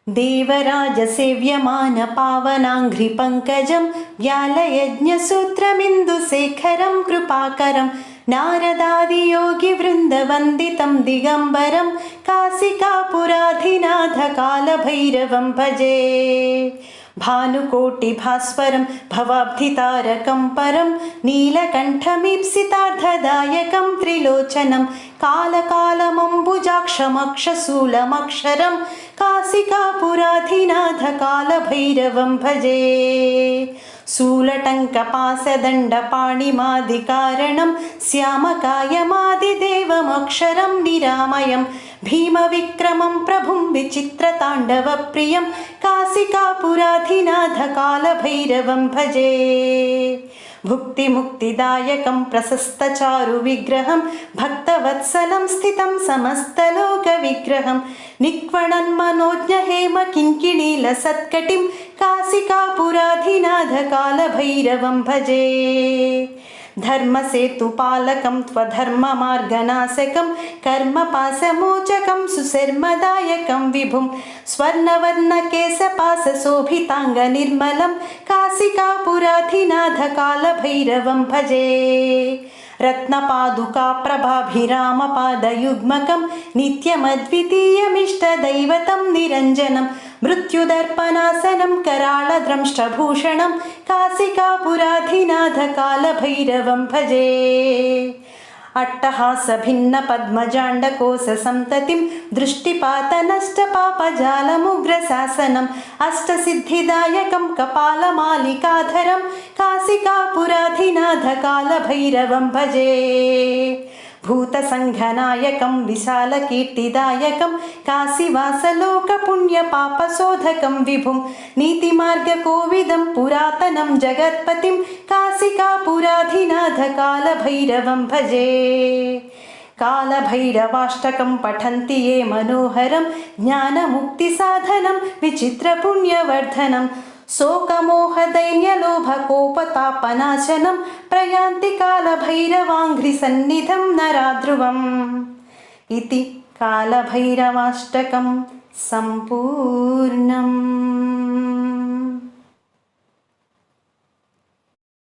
देवराजसेव्यमानपावनाङ्घ्रिपङ्कजं व्यालयज्ञसूत्रमिन्दुशेखरं कृपाकरं नारदादियोगिवृन्दवन्दितं दिगम्बरं काशिकापुराधिनाथकालभैरवं भजे। भानुकोटिभास्वरं भवाब्धितारकं परं नीलकण्ठमीप्सितार्थदायकं त्रिलोचनं कालकालमम्बुजाक्षमक्षशूलमक्षरं काशिकापुराधिनाथकालभैरवं भजे। शूलटङ्कपाशदण्डपाणिमादिकारणं श्यामकायमादिदेवमक्षरं निरामयं भीमविक्रमं प्रभुं विचित्रताण्डवप्रियं काशिकापुराधिनाथकालभैरवं भजे। भुक्तिमुक्तिदायकं प्रशस्तचारुविग्रहं भक्तवत्सलं स्थितं समस्तलोकविग्रहं निक्वणन्मनोज्ञहेमकिङ्किणीलसत्कटिं काशिकापुराधिनाथकालभैरवं भजे। धर्मसेतुपालकं त्वधर्ममार्गनाशकं कर्मपाशमोचकं सुशर्मदायकं विभुं स्वर्णवर्णकेशपाशशोभिताङ्गनिर्मलं काशिकापुराधिनाथकालभैरवं भजे। रत्नपादुकाप्रभाभिरामपादयुग्मकं नित्यमद्वितीयमिष्टदैवतं निरञ्जनं मृत्युदर्पणासनं कराळद्रंष्टभूषणं काशिकापुराधिनाथकालभैरवं भजे। अट्टहासभिन्नपद्मजाण्डकोशसन्ततिं दृष्टिपातनष्टपापजालमुग्रशासनम् अष्टसिद्धिदायकं कपालमालिकाधरं काशिकापुराधिनाथकालभैरवं भजे। भूतसङ्घनायकं विशालकीर्तिदायकं काशीवासलोकपुण्यपापशोधकं विभुं नीतिमार्गकोविदं पुरातनं जगत्पतिं काशिकापुराधिनाथकालभैरवं भजे। कालभैरवाष्टकं पठन्ति ये मनोहरं ज्ञानमुक्तिसाधनं विचित्रपुण्यवर्धनं शोकमोहदैन्यलोभकोपतापनाशनं प्रयान्ति कालभैरवाङ्घ्रिसन्निधं नराध्रुवम् इति कालभैरवाष्टकं सम्पूर्णम्।